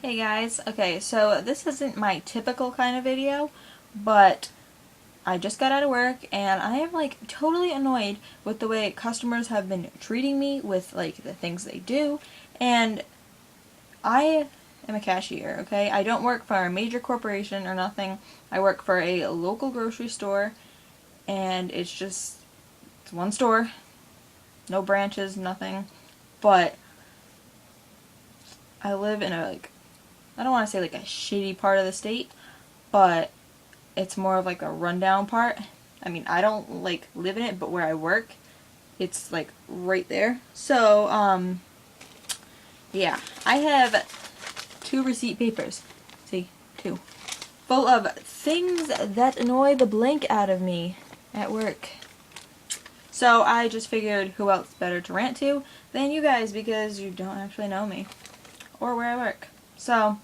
Hey guys, okay, so this isn't my typical kind of video, but I just got out of work and I am like totally annoyed with the way customers have been treating me with like the things they do, and I am a cashier, okay? I don't work for a major corporation or nothing. I work for a local grocery store, and it's one store, no branches, nothing, but I live in I don't want to say like a shitty part of the state, but it's more of like a rundown part. I mean, I don't like live in it, but where I work, it's like right there. So, yeah, I have 2 receipt papers. See, 2. Full of things that annoy the blank out of me at work. So I just figured who else better to rant to than you guys, because you don't actually know me or where I work. So,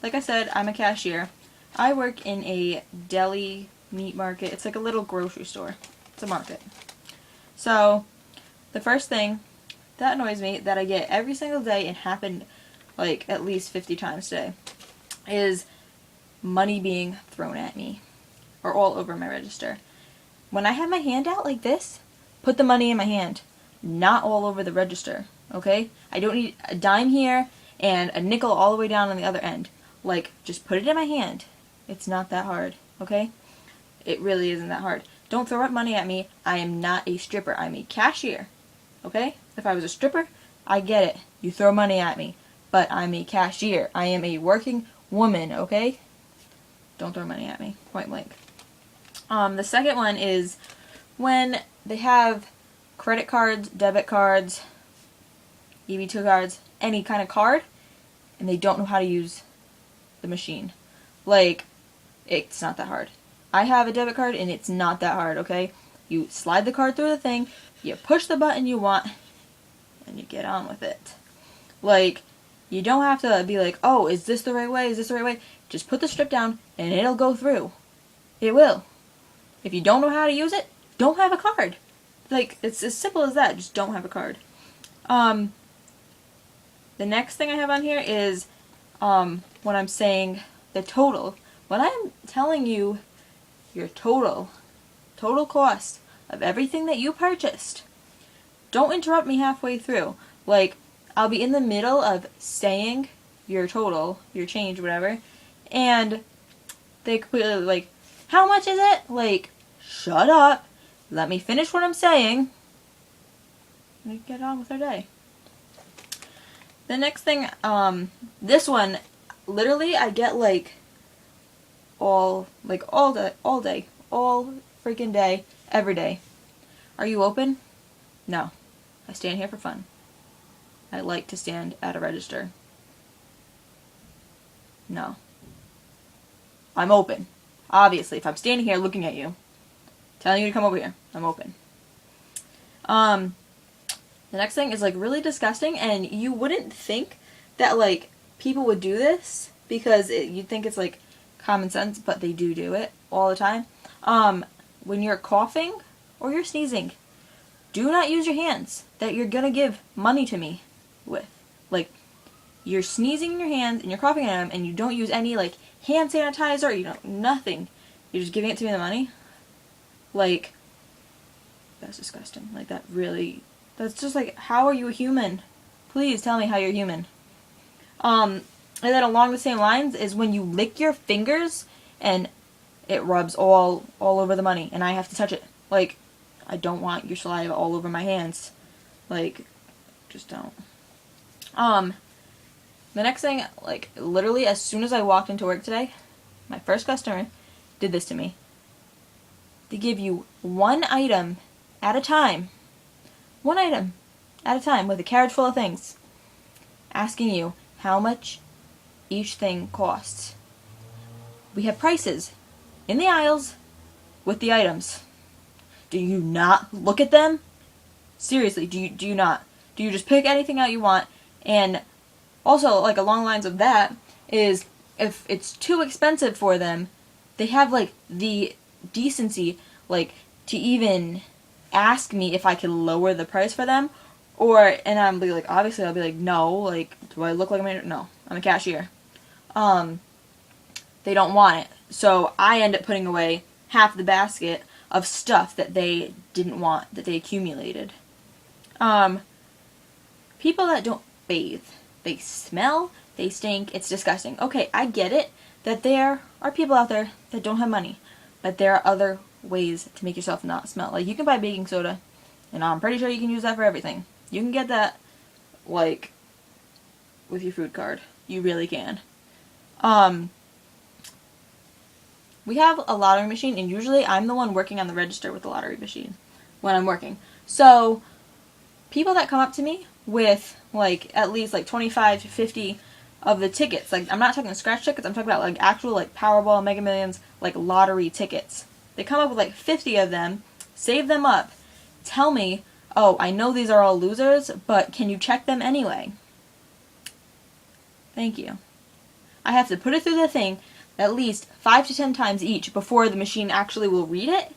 like I said, I'm a cashier. I work in a deli meat market. It's like a little grocery store. It's a market. So, the first thing that annoys me that I get every single day and happened like at least 50 times today is money being thrown at me or all over my register. When I have my hand out like this, put the money in my hand, not all over the register, okay? I don't need a dime here and a nickel all the way down on the other end. Like, just put it in my hand. It's not that hard, okay? It really isn't that hard. Don't throw up money at me. I am not a stripper. I'm a cashier, okay? If I was a stripper, I get it. You throw money at me. But I'm a cashier. I am a working woman, okay? Don't throw money at me, point blank. The second one is when they have credit cards, debit cards, EB2 cards, any kind of card, and they don't know how to use the machine. Like, it's not that hard. I have a debit card and it's not that hard, okay? You slide the card through the thing, you push the button you want, and you get on with it. Like, you don't have to be like, oh, is this the right way? Is this the right way? Just put the strip down and it'll go through. It will. If you don't know how to use it, don't have a card. Like, it's as simple as that. Just don't have a card. The next thing I have on here is when I'm saying the total. When I'm telling you your total cost of everything that you purchased, don't interrupt me halfway through. Like, I'll be in the middle of saying your total, your change, whatever, and they completely like, how much is it? Like, shut up. Let me finish what I'm saying. And get on with their day. The next thing, this one, literally, I get all day, all freaking day, every day. Are you open? No. I stand here for fun. I like to stand at a register. No. I'm open. Obviously, if I'm standing here looking at you, telling you to come over here, I'm open. The next thing is like really disgusting, and you wouldn't think that like people would do this because you'd think it's like common sense, but they do it all the time. When you're coughing or you're sneezing, do not use your hands that you're gonna give money to me with. Like, you're sneezing in your hands and you're coughing at them, and you don't use any like hand sanitizer, you know, nothing. You're just giving it to me the money. Like, that's disgusting. Like, that's just like, how are you a human? Please tell me how you're human. And then along the same lines is when you lick your fingers and it rubs all over the money and I have to touch it. Like, I don't want your saliva all over my hands. Like, just don't. The next thing, like, literally as soon as I walked into work today, my first customer did this to me. They give you one item at a time. One item at a time with a carriage full of things. Asking you how much each thing costs. We have prices in the aisles with the items. Do you not look at them? Seriously, do you not? Do you just pick anything out you want? And also, like, along the lines of that, is if it's too expensive for them, they have, like, the decency, like, to even ask me if I could lower the price for them. And I'll be like, obviously, I'll be like, no, like, do I look like no, I'm a cashier. they don't want it. So I end up putting away half the basket of stuff that they didn't want, that they accumulated. People that don't bathe, they smell, they stink, it's disgusting. Okay, I get it that there are people out there that don't have money, but there are other ways to make yourself not smell. Like, you can buy baking soda, and I'm pretty sure you can use that for everything. You can get that, like, with your food card. You really can. We have a lottery machine, and usually I'm the one working on the register with the lottery machine when I'm working. So, people that come up to me with, like, at least, like, 25 to 50 of the tickets, like, I'm not talking scratch tickets, I'm talking about, like, actual, like, Powerball, Mega Millions, like, lottery tickets. They come up with, like, 50 of them, save them up, tell me, oh, I know these are all losers, but can you check them anyway? Thank you. I have to put it through the thing at least 5 to 10 times each before the machine actually will read it,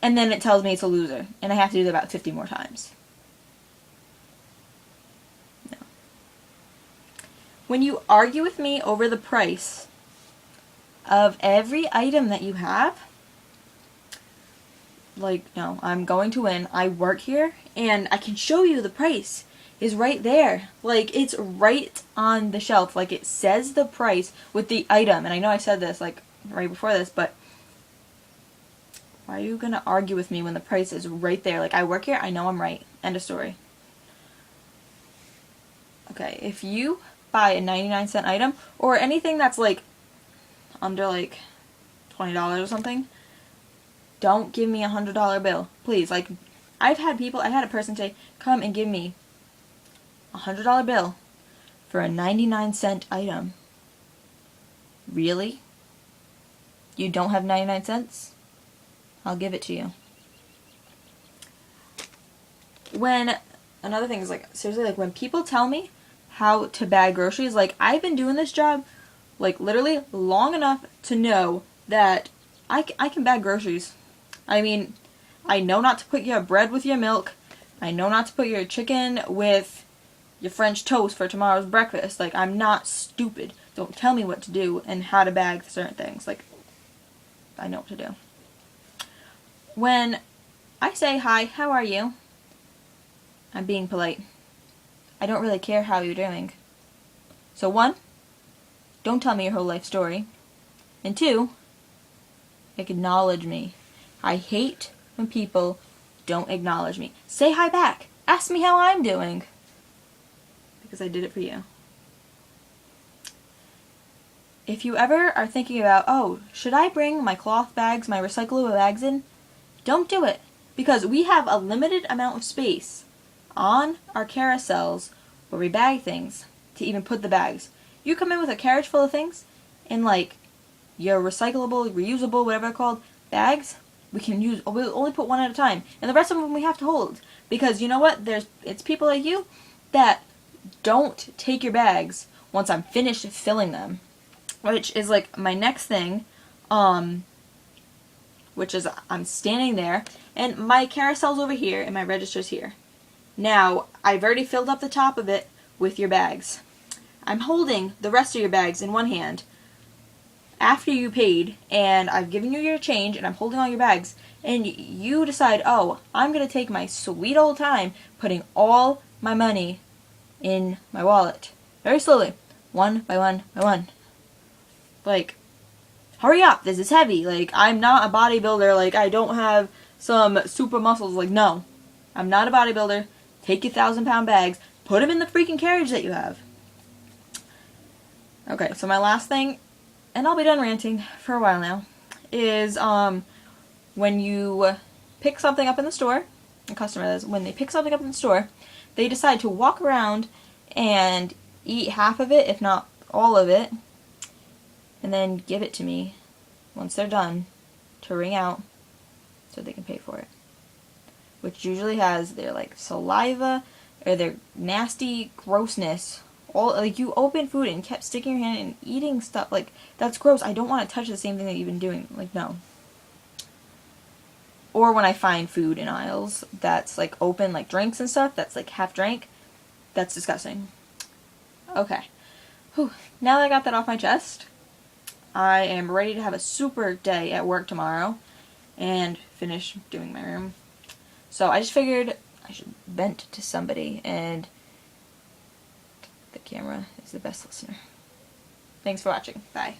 and then it tells me it's a loser, and I have to do that about 50 more times. No. When you argue with me over the price of every item that you have, like, no, I'm going to win. I work here, and I can show you the price is right there. Like, it's right on the shelf. Like, it says the price with the item. And I know I said this, like, right before this, but why are you going to argue with me when the price is right there? Like, I work here, I know I'm right. End of story. Okay, if you buy a 99-cent item, or anything that's, like, under, like, $20 or something, don't give me a $100 bill. Please, like, I had a person say, come and give me a $100 bill for a 99-cent item. Really? You don't have 99 cents? I'll give it to you. Another thing is, like, seriously, like, when people tell me how to bag groceries, like, I've been doing this job, like, literally long enough to know that I can bag groceries. I mean, I know not to put your bread with your milk. I know not to put your chicken with your French toast for tomorrow's breakfast. Like, I'm not stupid. Don't tell me what to do and how to bag certain things. Like, I know what to do. When I say, hi, how are you? I'm being polite. I don't really care how you're doing. So 1, don't tell me your whole life story. And 2, acknowledge me. I hate when people don't acknowledge me. Say hi back. Ask me how I'm doing. Because I did it for you. If you ever are thinking about, oh, should I bring my cloth bags, my recyclable bags in? Don't do it. Because we have a limited amount of space on our carousels where we bag things to even put the bags. You come in with a carriage full of things and, like, your recyclable, reusable, whatever they're called, bags, we'll only put one at a time. And the rest of them we have to hold. Because you know what? It's people like you that don't take your bags once I'm finished filling them. Which is, like, my next thing, which is I'm standing there, and my carousel's over here, and my register's here. Now, I've already filled up the top of it with your bags. I'm holding the rest of your bags in one hand after you paid, and I've given you your change, and I'm holding all your bags, and you decide, oh, I'm going to take my sweet old time putting all my money in my wallet. Very slowly. One by one by one. Like, hurry up, this is heavy. Like, I'm not a bodybuilder. Like, I don't have some super muscles. Like, no. I'm not a bodybuilder. Take your 1,000-pound bags. Put them in the freaking carriage that you have. Okay, so my last thing, and I'll be done ranting for a while now, is when you pick something up in the store, a customer does, when they pick something up in the store, they decide to walk around and eat half of it, if not all of it, and then give it to me once they're done to wring out so they can pay for it. Which usually has their, like, saliva or their nasty grossness. All, like, you open food and kept sticking your hand and eating stuff. Like, that's gross. I don't want to touch the same thing that you've been doing. Like, no. Or when I find food in aisles that's, like, open, like drinks and stuff, that's, like, half drank. That's disgusting. Okay. Whew. Now that I got that off my chest, I am ready to have a super day at work tomorrow and finish doing my room. So I just figured I should vent to somebody, and the camera is the best listener. Thanks for watching. Bye.